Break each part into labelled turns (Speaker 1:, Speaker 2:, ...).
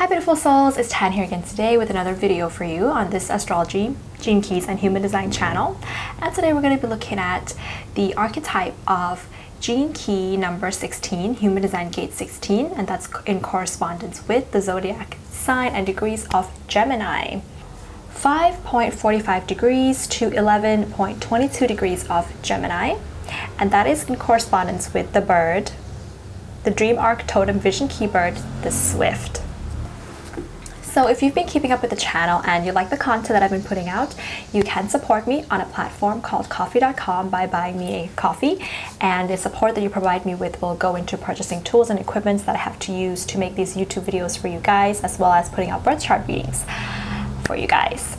Speaker 1: Hi beautiful souls, it's Tan here again today with another video for you on this Astrology, Gene Keys and Human Design channel. And today we're going to be looking at the archetype of Gene Key number 16, Human Design Gate 16, and that's in correspondence with the Zodiac sign and degrees of Gemini. 5.45 degrees to 11.22 degrees of Gemini, and that is in correspondence with the bird, the Dream Arc Totem Vision Key bird, the Swift. So if you've been keeping up with the channel and you like the content that I've been putting out, you can support me on a platform called Ko-fi.com by buying me a coffee, and the support that you provide me with will go into purchasing tools and equipments that I have to use to make these YouTube videos for you guys, as well as putting out birth chart readings for you guys.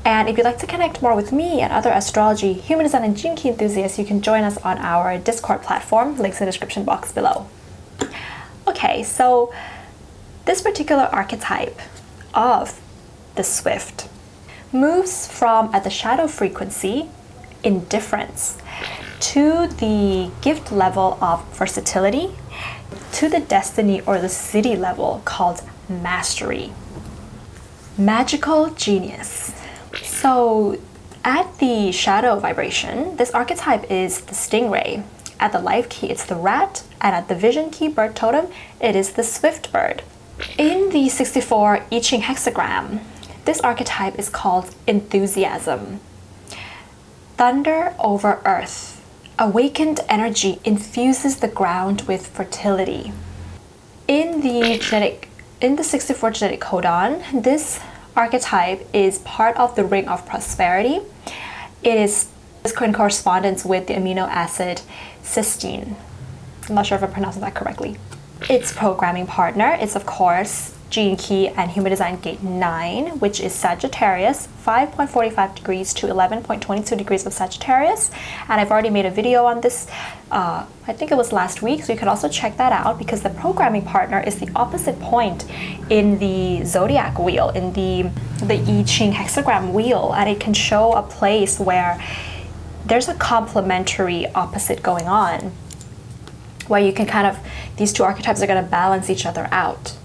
Speaker 1: And if you'd like to connect more with me and other astrology, human design, and gene key enthusiasts, you can join us on our Discord platform, links in the description box below. Okay, so this particular archetype of the Swift moves from at the shadow frequency, indifference, to the gift level of versatility, to the destiny or the city level called mastery. Magical genius. So at the shadow vibration, this archetype is the stingray. At the life key, it's the rat, and at the vision key bird totem, it is the swift bird. In the 64 I-Ching hexagram, this archetype is called enthusiasm. Thunder over earth. Awakened energy infuses the ground with fertility. In the 64 genetic codon, this archetype is part of the ring of prosperity. It is in correspondence with the amino acid cysteine. I'm not sure if I'm pronouncing that correctly. Its programming partner is, of course, Gene Key and Human Design Gate 9, which is Sagittarius, 5.45 degrees to 11.22 degrees of Sagittarius. And I've already made a video on this, I think it was last week, so you can also check that out, because the programming partner is the opposite point in the zodiac wheel, in the I-Ching hexagram wheel, and it can show a place where there's a complementary opposite going on, where you can kind of, these two archetypes are going to balance each other out.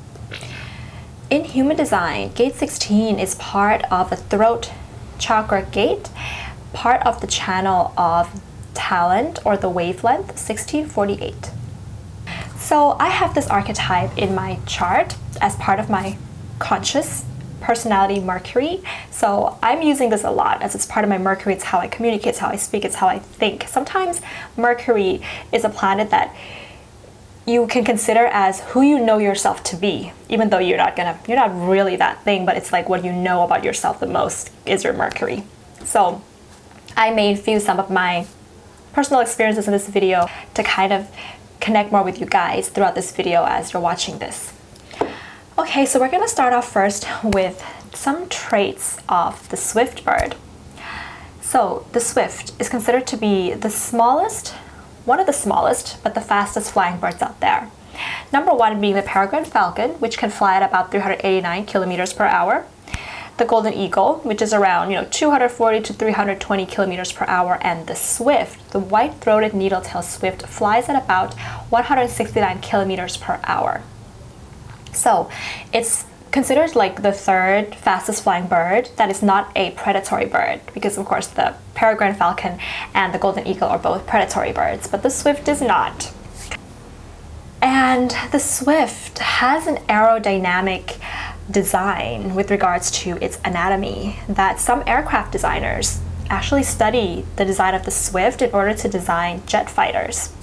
Speaker 1: In human design, gate 16 is part of the throat chakra gate, part of the channel of talent or the wavelength 1648. So I have this archetype in my chart as part of my conscious personality Mercury. So I'm using this a lot as it's part of my Mercury. It's how I communicate, it's how I speak, it's how I think. Sometimes Mercury is a planet that you can consider as who you know yourself to be, even though you're not really that thing, but it's like what you know about yourself the most is your Mercury. So I may fuse some of my personal experiences in this video to kind of connect more with you guys throughout this video as you're watching this. Okay, so we're going to start off first with some traits of the swift bird. So the swift is considered to be the smallest, one of the smallest, but the fastest flying birds out there. Number one being the peregrine falcon, which can fly at about 389 kilometers per hour. The golden eagle, which is around 240 to 320 kilometers per hour, and the swift, the white-throated needle-tailed swift, flies at about 169 kilometers per hour. So it's considered like the third fastest flying bird that is not a predatory bird, because of course the peregrine falcon and the golden eagle are both predatory birds, but the swift is not. And the swift has an aerodynamic design with regards to its anatomy that some aircraft designers actually study the design of the swift in order to design jet fighters.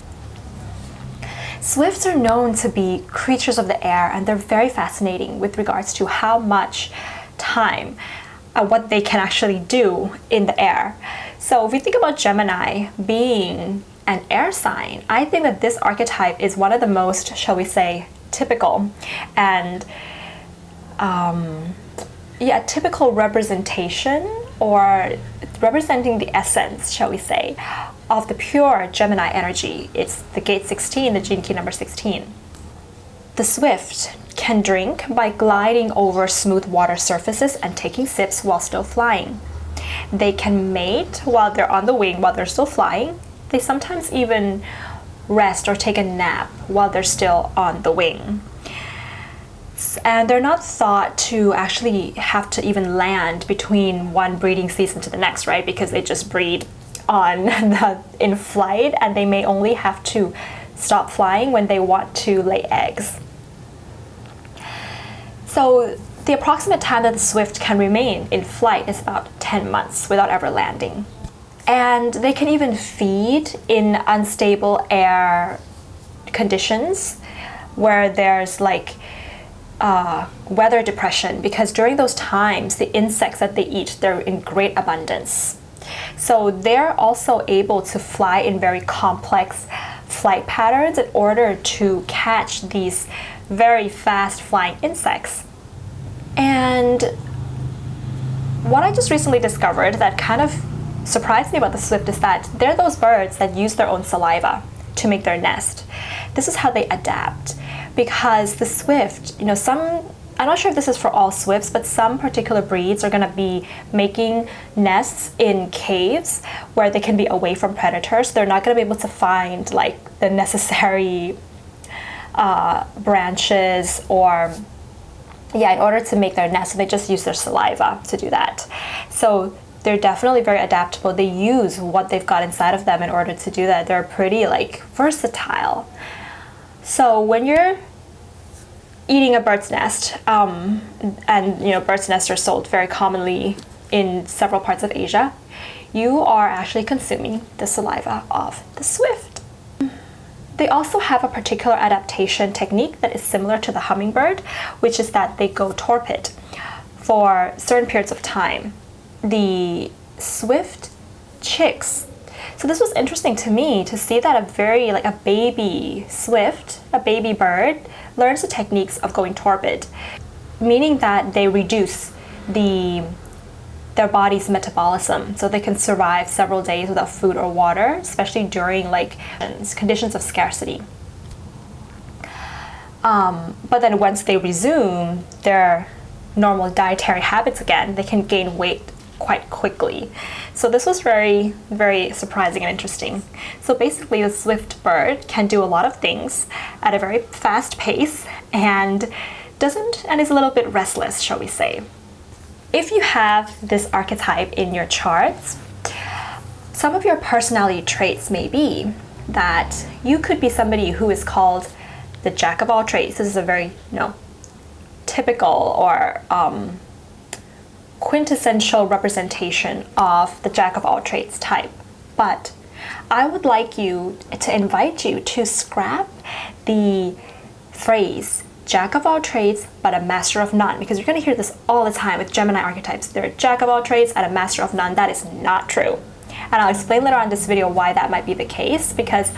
Speaker 1: Swifts are known to be creatures of the air, and they're very fascinating with regards to how much time, what they can actually do in the air. So if we think about Gemini being an air sign, I think that this archetype is one of the most, shall we say, typical and typical representation, or representing the essence, shall we say, of the pure Gemini energy. It's the gate 16, the gene key number 16. The swift can drink by gliding over smooth water surfaces and taking sips while still flying. They can mate while they're on the wing, while they're still flying. They sometimes even rest or take a nap while they're still on the wing. And they're not thought to actually have to even land between one breeding season to the next, right? Because they just breed in flight, and they may only have to stop flying when they want to lay eggs. So the approximate time that the swift can remain in flight is about 10 months without ever landing. And they can even feed in unstable air conditions where there's like weather depression, because during those times the insects that they eat, they're in great abundance. So they're also able to fly in very complex flight patterns in order to catch these very fast flying insects. And what I just recently discovered that kind of surprised me about the swift is that they're those birds that use their own saliva to make their nest. This is how they adapt, because the swift, I'm not sure if this is for all swifts, but some particular breeds are going to be making nests in caves where they can be away from predators. They're not going to be able to find like the necessary branches in order to make their nest. So they just use their saliva to do that. So they're definitely very adaptable. They use what they've got inside of them in order to do that. They're pretty like versatile. So when you're eating a bird's nest, and bird's nests are sold very commonly in several parts of Asia, you are actually consuming the saliva of the swift. They also have a particular adaptation technique that is similar to the hummingbird, which is that they go torpid for certain periods of time. The swift chicks. So this was interesting to me to see that a baby swift, a baby bird, learns the techniques of going torpid, meaning that they reduce their body's metabolism so they can survive several days without food or water, especially during conditions of scarcity. But then once they resume their normal dietary habits again, they can gain weight quite quickly. So this was very, very surprising and interesting. So basically the swift bird can do a lot of things at a very fast pace and is a little bit restless, shall we say. If you have this archetype in your charts, some of your personality traits may be that you could be somebody who is called the jack of all trades. This is a very, typical or quintessential representation of the jack of all trades type. But I would like to invite you to scrap the phrase jack of all trades but a master of none, because you're going to hear this all the time with Gemini archetypes. They're a jack of all trades and a master of none. That is not true. And I'll explain later on in this video why that might be the case, because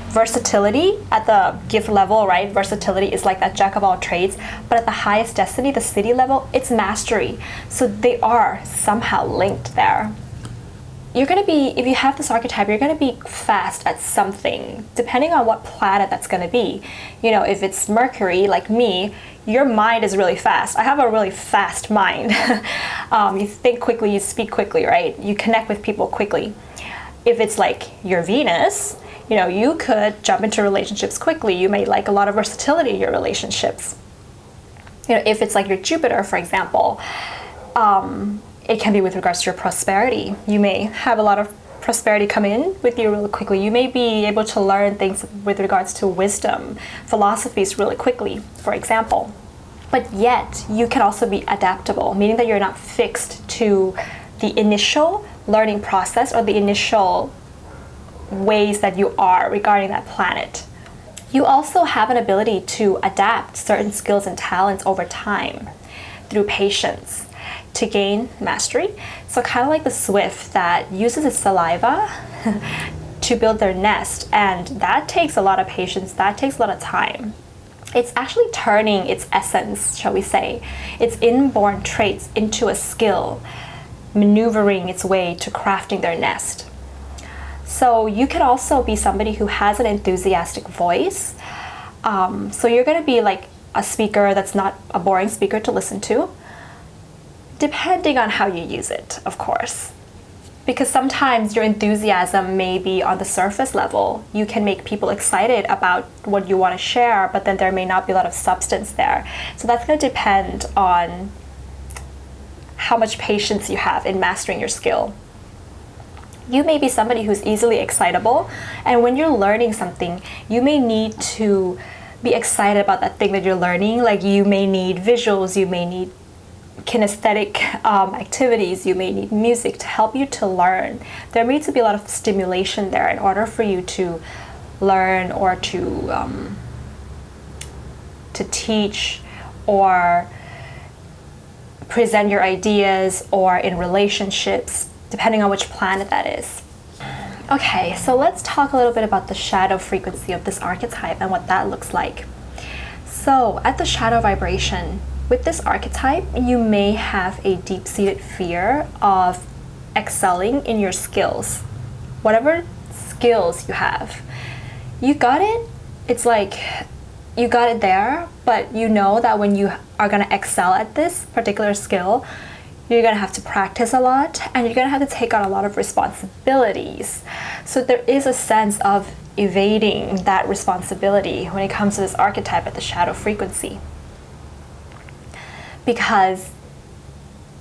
Speaker 1: versatility at the gift level, right? Versatility is like that jack of all trades, but at the highest destiny, the city level, it's mastery. So they are somehow linked there. You're going to be, if you have this archetype, you're going to be fast at something, depending on what planet that's going to be. If it's Mercury, like me, your mind is really fast. I have a really fast mind. You think quickly, you speak quickly, right? You connect with people quickly. If it's like your Venus, you could jump into relationships quickly. You may like a lot of versatility in your relationships. If it's like your Jupiter, for example, it can be with regards to your prosperity. You may have a lot of prosperity come in with you really quickly. You may be able to learn things with regards to wisdom, philosophies really quickly, for example. But yet, you can also be adaptable, meaning that you're not fixed to the initial learning process or the initial ways that you are regarding that planet. You also have an ability to adapt certain skills and talents over time through patience to gain mastery. So kind of like the swift that uses its saliva to build their nest, and that takes a lot of patience, that takes a lot of time. It's actually turning its essence, shall we say, its inborn traits into a skill, maneuvering its way to crafting their nest. So you could also be somebody who has an enthusiastic voice. So you're going to be like a speaker that's not a boring speaker to listen to, depending on how you use it, of course. Because sometimes your enthusiasm may be on the surface level. You can make people excited about what you want to share, but then there may not be a lot of substance there. So that's going to depend on how much patience you have in mastering your skill. You may be somebody who's easily excitable, and when you're learning something, you may need to be excited about that thing that you're learning. Like, you may need visuals, you may need kinesthetic activities, you may need music to help you to learn. There needs to be a lot of stimulation there in order for you to learn, or to teach, or present your ideas, or in relationships, depending on which planet that is. Okay, so let's talk a little bit about the shadow frequency of this archetype and what that looks like. So at the shadow vibration, with this archetype, you may have a deep-seated fear of excelling in your skills. Whatever skills you have, you got it. It's like you got it there, but you know that when you are going to excel at this particular skill, you're going to have to practice a lot, and you're going to have to take on a lot of responsibilities. So there is a sense of evading that responsibility when it comes to this archetype at the shadow frequency. Because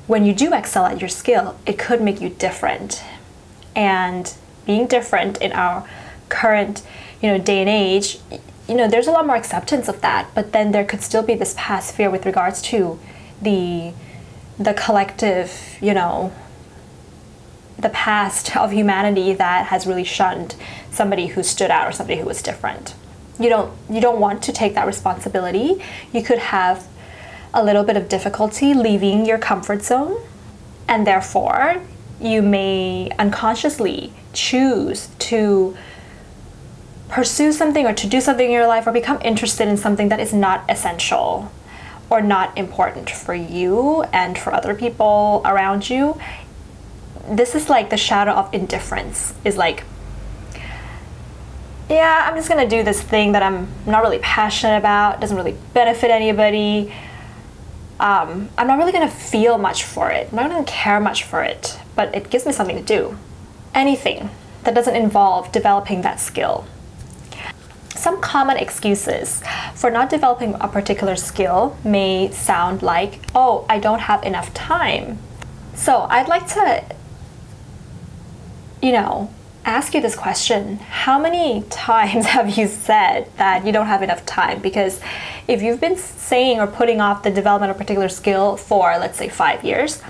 Speaker 1: when you do excel at your skill, it could make you different. And being different in our current, day and age, there's a lot more acceptance of that, but then there could still be this past fear with regards to the collective, the past of humanity that has really shunned somebody who stood out or somebody who was different. You don't want to take that responsibility. You could have a little bit of difficulty leaving your comfort zone, and therefore you may unconsciously choose to pursue something or to do something in your life, or become interested in something that is not essential or not important for you and for other people around you. This is like the shadow of indifference. Is like, yeah, I'm just gonna do this thing that I'm not really passionate about, doesn't really benefit anybody. I'm not really gonna feel much for it. I'm not gonna care much for it, but it gives me something to do. Anything that doesn't involve developing that skill. Some common excuses for not developing a particular skill may sound like, oh, I don't have enough time. So I'd like to, ask you this question. How many times have you said that you don't have enough time? Because if you've been saying or putting off the development of a particular skill for, let's say, 5 years,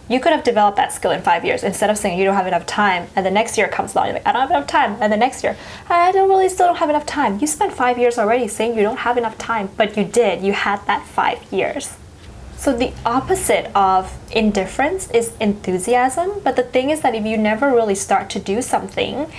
Speaker 1: you could have developed that skill in 5 years instead of saying you don't have enough time, and the next year comes along, you're like, I don't have enough time, and the next year, still don't have enough time. You spent 5 years already saying you don't have enough time, but you did. You had that 5 years. So the opposite of indifference is enthusiasm, but the thing is that if you never really start to do something,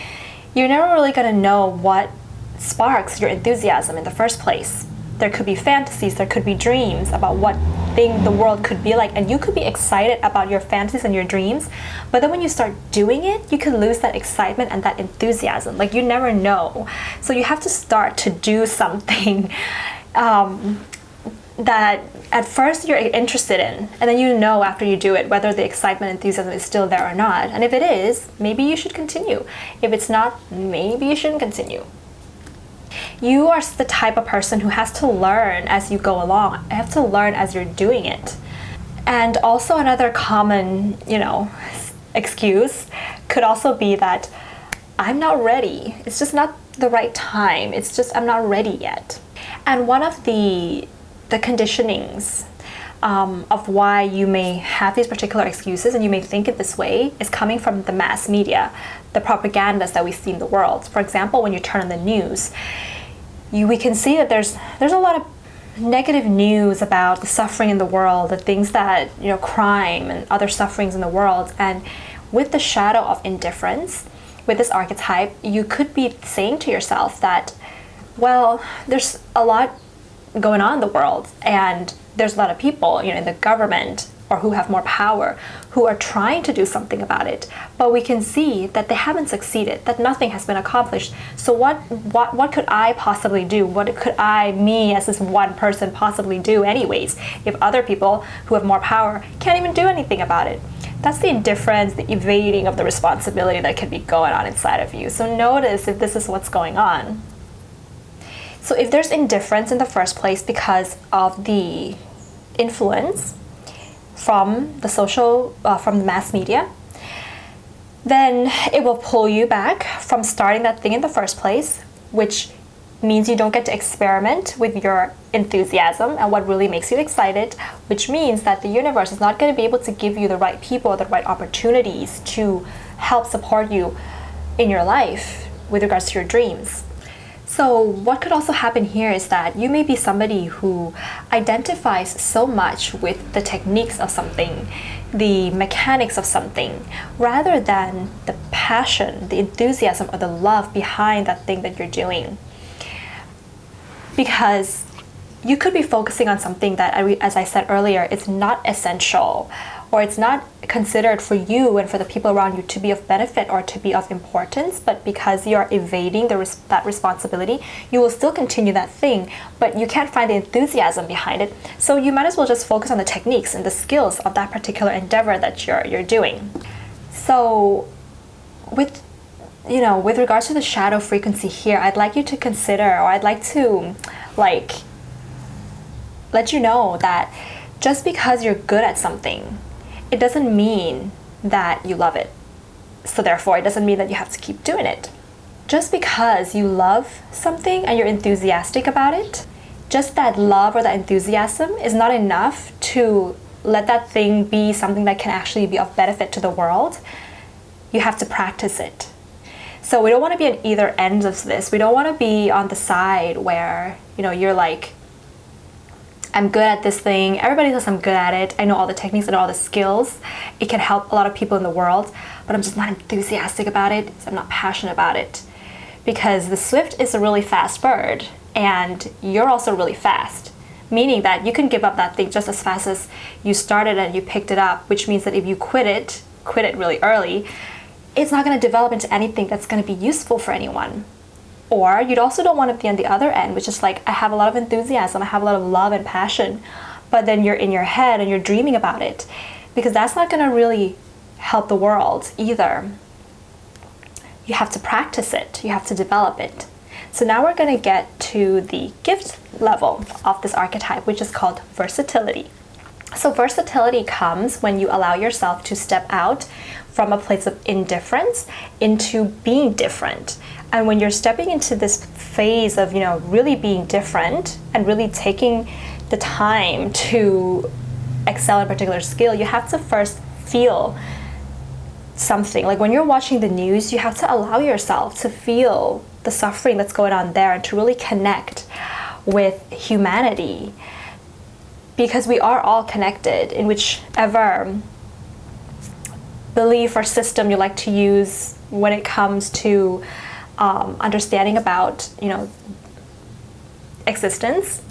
Speaker 1: you're never really going to know what sparks your enthusiasm in the first place. There could be fantasies, there could be dreams about what thing the world could be like, and you could be excited about your fantasies and your dreams, but then when you start doing it, you could lose that excitement and that enthusiasm. Like, you never know. So you have to start to do something that at first you're interested in, and then after you do it whether the excitement and enthusiasm is still there or not. And if it is, maybe you should continue. If it's not, maybe you shouldn't continue. You are the type of person who has to learn as you go along. You have to learn as you're doing it. And also another common, excuse could also be that I'm not ready. It's just not the right time. It's just I'm not ready yet. And one of the conditionings of why you may have these particular excuses and you may think it this way is coming from the mass media, the propagandas that we see in the world. For example, when you turn on the news, we can see that there's a lot of negative news about the suffering in the world, the things that, crime and other sufferings in the world. And with the shadow of indifference, with this archetype, you could be saying to yourself that, well, there's a lot going on in the world, and there's a lot of people, in the government or who have more power who are trying to do something about it, but we can see that they haven't succeeded, that nothing has been accomplished. So what could I possibly do? What could me as this one person possibly do anyways, if other people who have more power can't even do anything about it? That's the indifference, the evading of the responsibility that can be going on inside of you. So notice if this is what's going on. So if there's indifference in the first place because of the influence from the from the mass media, then it will pull you back from starting that thing in the first place, which means you don't get to experiment with your enthusiasm and what really makes you excited, which means that the universe is not going to be able to give you the right people or the right opportunities to help support you in your life with regards to your dreams. So what could also happen here is that you may be somebody who identifies so much with the techniques of something, the mechanics of something, rather than the passion, the enthusiasm, or the love behind that thing that you're doing. Because you could be focusing on something that, as I said earlier, it's not essential, or it's not considered for you and for the people around you to be of benefit or to be of importance, but because you're evading that responsibility, you will still continue that thing, but you can't find the enthusiasm behind it. So you might as well just focus on the techniques and the skills of that particular endeavor that you're doing. So with regards to the shadow frequency here, I'd like you to consider, or I'd like to let you know that just because you're good at something, it doesn't mean that you love it. So therefore, it doesn't mean that you have to keep doing it. Just because you love something and you're enthusiastic about it, just that love or that enthusiasm is not enough to let that thing be something that can actually be of benefit to the world. You have to practice it. So we don't want to be at either ends of this. We don't want to be on the side where, you're like, I'm good at this thing. Everybody says I'm good at it. I know all the techniques and all the skills. It can help a lot of people in the world, but I'm just not enthusiastic about it. So I'm not passionate about it. Because the swift is a really fast bird, and you're also really fast. Meaning that you can give up that thing just as fast as you started and you picked it up, which means that if you quit it really early, it's not going to develop into anything that's going to be useful for anyone. Or you'd also don't want to be on the other end, which is like, I have a lot of enthusiasm, I have a lot of love and passion, but then you're in your head and you're dreaming about it, because that's not going to really help the world either. You have to practice it, you have to develop it. So now we're going to get to the gift level of this archetype, which is called versatility. So versatility comes when you allow yourself to step out from a place of indifference into being different. And when you're stepping into this phase of, really being different and really taking the time to excel in a particular skill, you have to first feel something. Like when you're watching the news, you have to allow yourself to feel the suffering that's going on there and to really connect with humanity. Because we are all connected in whichever belief or system you like to use when it comes to understanding about, existence.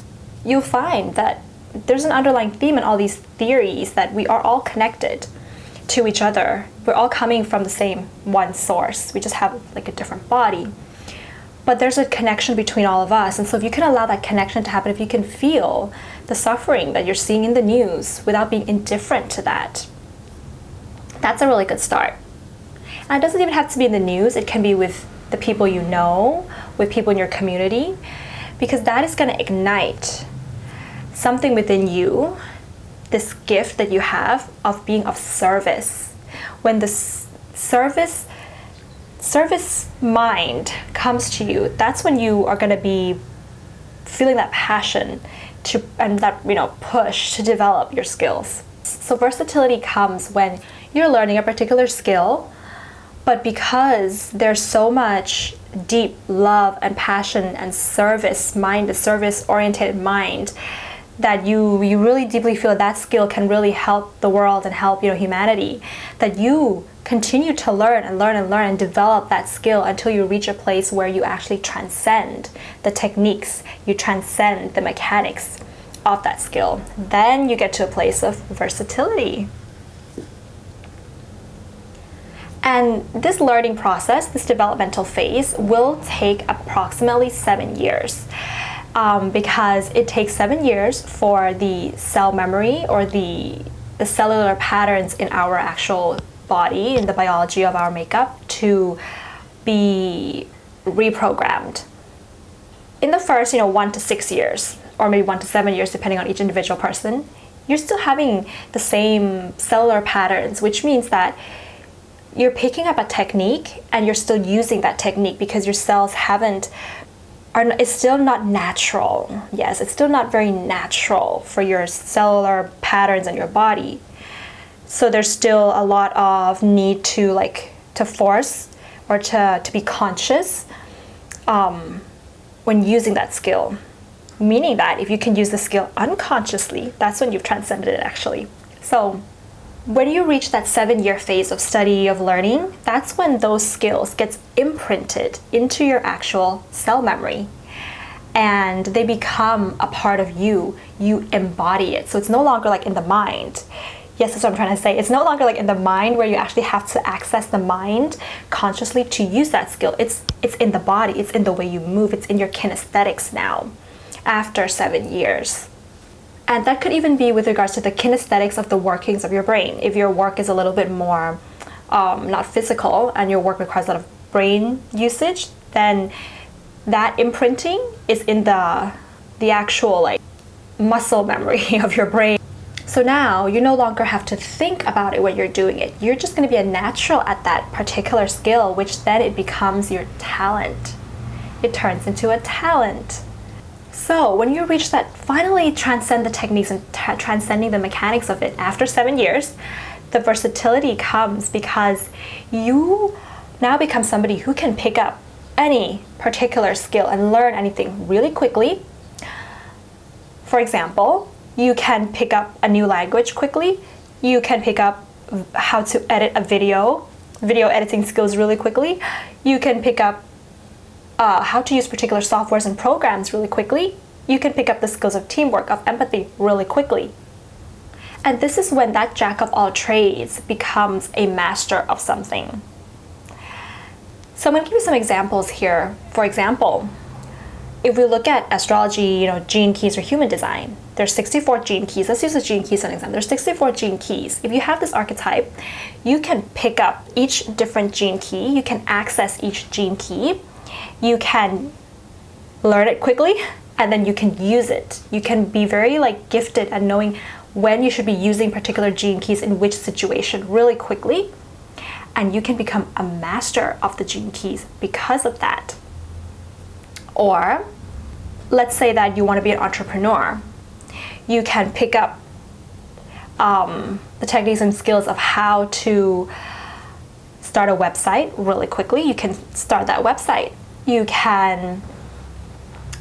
Speaker 1: You'll find that there's an underlying theme in all these theories that we are all connected to each other. We're all coming from the same one source. We just have like a different body. But there's a connection between all of us. And so if you can allow that connection to happen, if you can feel the suffering that you're seeing in the news without being indifferent to that, that's a really good start. And it doesn't even have to be in the news. It can be with the people you know, with people in your community, because that is going to ignite something within you, this gift that you have of being of service. When the service mind comes to you, that's when you are going to be feeling that passion and that push to develop your skills. So versatility comes when you're learning a particular skill, but because there's so much deep love and passion and service mind, the service-oriented mind, that you really deeply feel that skill can really help the world and help humanity, that you continue to learn and develop that skill until you reach a place where you actually transcend the techniques, you transcend the mechanics of that skill. Then you get to a place of versatility. And this learning process, this developmental phase, will take approximately 7 years. Because it takes 7 years for the cell memory or the the cellular patterns in our actual body, in the biology of our makeup, to be reprogrammed. In the first, 1 to 6 years, or maybe 1 to 7 years, depending on each individual person, you're still having the same cellular patterns, which means that you're picking up a technique and you're still using that technique because your cells it's still not natural. Yes, it's still not very natural for your cellular patterns in your body. So there's still a lot of need to force or to be conscious when using that skill. Meaning that if you can use the skill unconsciously, that's when you've transcended it actually. So when you reach that 7-year phase of study, of learning, that's when those skills gets imprinted into your actual cell memory. And they become a part of you. You embody it. So it's no longer like in the mind. Yes, that's what I'm trying to say. It's no longer like in the mind where you actually have to access the mind consciously to use that skill. It's in the body. It's in the way you move. It's in your kinesthetics now after 7 years. And that could even be with regards to the kinesthetics of the workings of your brain. If your work is a little bit more not physical and your work requires a lot of brain usage, then that imprinting is in the actual muscle memory of your brain. So now you no longer have to think about it when you're doing it. You're just going to be a natural at that particular skill, which then it becomes your talent. It turns into a talent. So when you reach that, finally transcend the techniques and transcending the mechanics of it after 7 years, the versatility comes because you now become somebody who can pick up any particular skill and learn anything really quickly. For example, you can pick up a new language quickly. You can pick up how to edit a video editing skills really quickly. You can pick up how to use particular softwares and programs really quickly. You can pick up the skills of teamwork, of empathy really quickly. And this is when that jack of all trades becomes a master of something. So I'm going to give you some examples here. For example, if we look at astrology, gene keys or human design, there's 64 gene keys. Let's use the gene keys as an example. There's 64 gene keys. If you have this archetype, you can pick up each different gene key. You can access each gene key. You can learn it quickly, and then you can use it. You can be very gifted at knowing when you should be using particular gene keys in which situation really quickly. And you can become a master of the gene keys because of that. Or let's say that you want to be an entrepreneur. You can pick up the techniques and skills of how to start a website really quickly. You can start that website. You can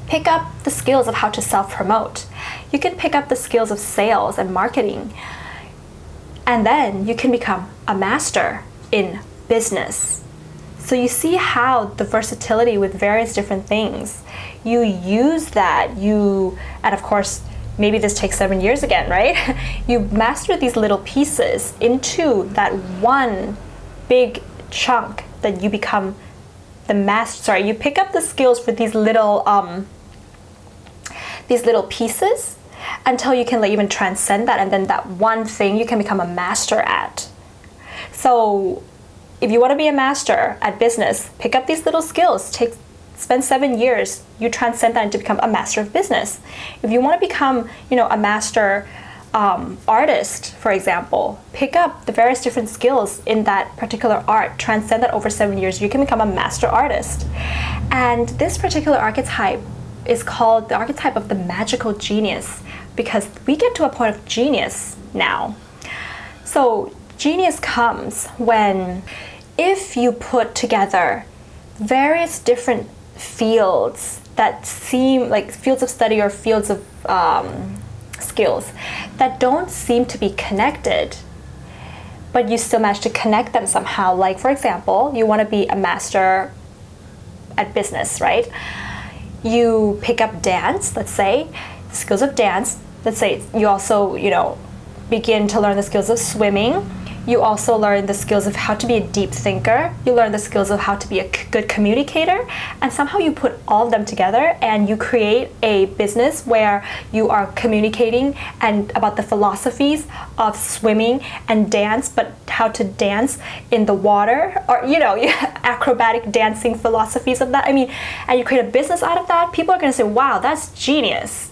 Speaker 1: pick up the skills of how to self-promote. You can pick up the skills of sales and marketing. And then you can become a master in business. So you see how the versatility with various different things, you use that, and of course, maybe this takes 7 years again, right? You master these little pieces into that one big chunk that you become the master. You pick up the skills for these little pieces until you can even transcend that, and then that one thing you can become a master at. So if you want to be a master at business, pick up these little skills. Spend 7 years, you transcend that to become a master of business. If you want to become, a master artist, for example, pick up the various different skills in that particular art, transcend that over 7 years, you can become a master artist. And this particular archetype is called the archetype of the magical genius, because we get to a point of genius now. So genius comes when, if you put together various different fields that seem like fields of study or fields of skills that don't seem to be connected, but you still manage to connect them somehow. Like, for example, you want to be a master at business, right? You pick up dance, let's say, skills of dance. Let's say you also, begin to learn the skills of swimming. You also learn the skills of how to be a deep thinker. You learn the skills of how to be a good communicator. And somehow you put all of them together and you create a business where you are communicating and about the philosophies of swimming and dance, but how to dance in the water, or, you know, acrobatic dancing philosophies of that. I mean, and you create a business out of that. People are going to say, wow, that's genius.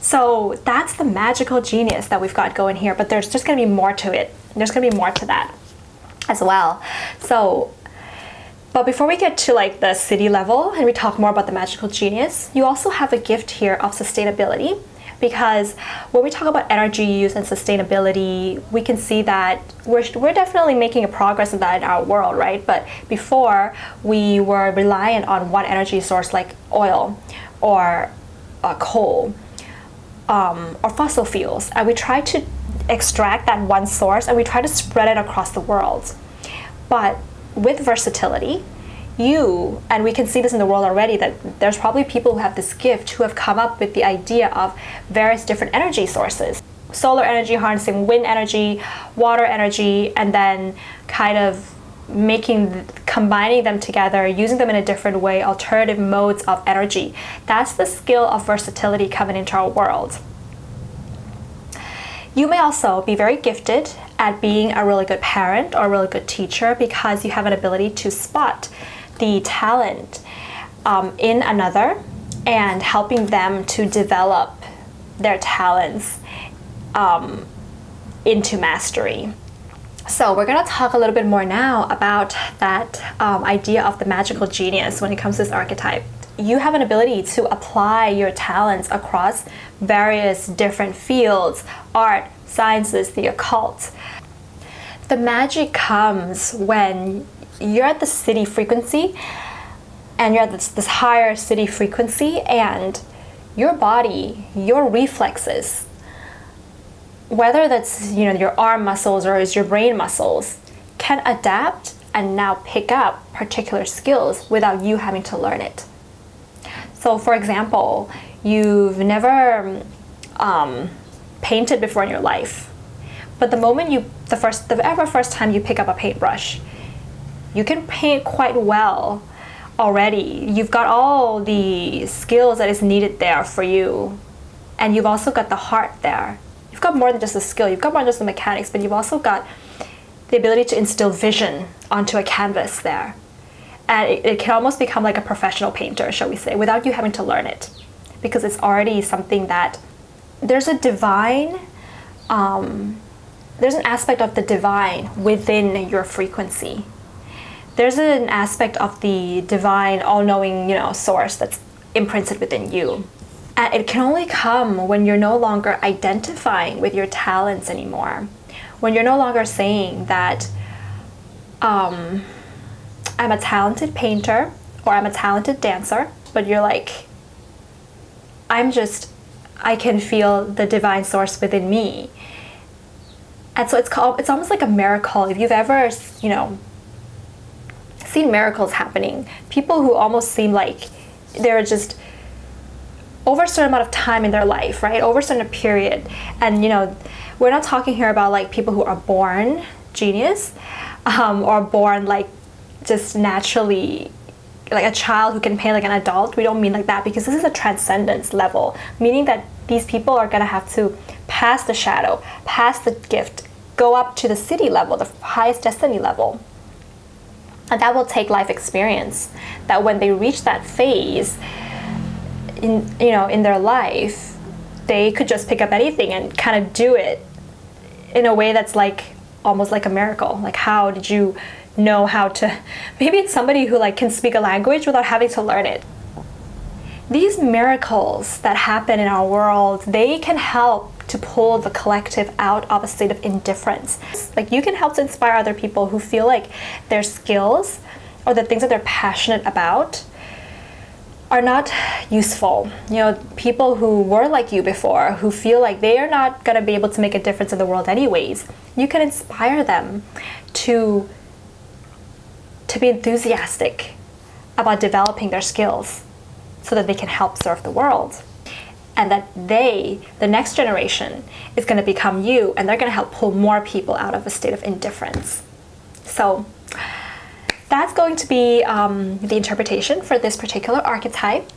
Speaker 1: So that's the magical genius that we've got going here, but there's just going to be more to it. There's going to be more to that as well. So, but before we get to like the city level and we talk more about the magical genius, you also have a gift here of sustainability, because when we talk about energy use and sustainability, we can see that we're definitely making a progress in that in our world, right? But before, we were reliant on one energy source like oil or coal or fossil fuels, and we try to extract that one source and we try to spread it across the world. But with versatility, and we can see this in the world already, that there's probably people who have this gift who have come up with the idea of various different energy sources. Solar energy harnessing wind energy, water energy, and then kind of combining them together, using them in a different way, alternative modes of energy. That's the skill of versatility coming into our world. You may also be very gifted at being a really good parent or a really good teacher, because you have an ability to spot the talent in another and helping them to develop their talents into mastery. So we're going to talk a little bit more now about that idea of the magical genius when it comes to this archetype. You have an ability to apply your talents across various different fields, art, sciences, the occult. The magic comes when you're at the city frequency and you're at this higher city frequency, and your body, your reflexes, whether that's, you know, your arm muscles or is your brain muscles, can adapt and now pick up particular skills without you having to learn it. So for example, you've never painted before in your life, but the moment the first time you pick up a paintbrush, you can paint quite well already. You've got all the skills that is needed there for you, and you've also got the heart there. You've got more than just the skill, you've got more than just the mechanics, but you've also got the ability to instill vision onto a canvas there. And it can almost become like a professional painter, shall we say, without you having to learn it, because it's already something that there's a divine, there's an aspect of the divine within your frequency. There's an aspect of the divine, all-knowing, you know, source that's imprinted within you. And it can only come when you're no longer identifying with your talents anymore. When you're no longer saying that I'm a talented painter or I'm a talented dancer, but you're like, I can feel the divine source within me. And so it's almost like a miracle. If you've ever, you know, seen miracles happening, people who almost seem like they're just over a certain amount of time in their life, right? Over a certain period. And, you know, we're not talking here about like people who are born genius or born like just naturally like a child who can paint like an adult. We don't mean like that, because this is a transcendence level, meaning that these people are going to have to pass the shadow, pass the gift, go up to the city level, the highest destiny level. And that will take life experience, that when they reach that phase in their life, they could just pick up anything and kind of do it in a way that's like almost like a miracle. Like, how did you know how to, maybe it's somebody who like can speak a language without having to learn it. These miracles that happen in our world, they can help to pull the collective out of a state of indifference. Like, you can help to inspire other people who feel like their skills or the things that they're passionate about are not useful. You know, people who were like you before, who feel like they are not going to be able to make a difference in the world anyways, you can inspire them to be enthusiastic about developing their skills so that they can help serve the world. and that they, the next generation, is going to become you, and they're going to help pull more people out of a state of indifference. So that's going to be the interpretation for this particular archetype.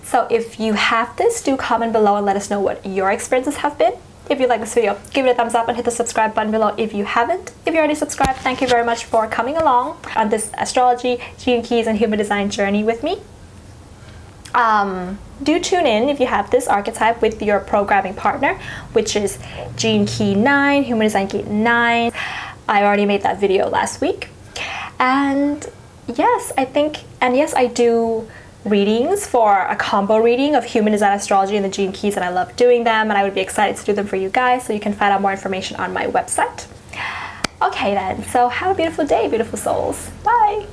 Speaker 1: So if you have this, do comment below and let us know what your experiences have been. If you like this video, give it a thumbs up and hit the subscribe button below if you haven't. If you already subscribed, thank you very much for coming along on this astrology, gene keys, and human design journey with me. Do tune in if you have this archetype with your programming partner, which is Gene Key 9, Human Design Key 9. I already made that video last week. And yes, I do readings for a combo reading of human design astrology and the gene keys, and I love doing them, and I would be excited to do them for you guys, so you can find out more information on my website. Okay then, so have a beautiful day, beautiful souls. Bye!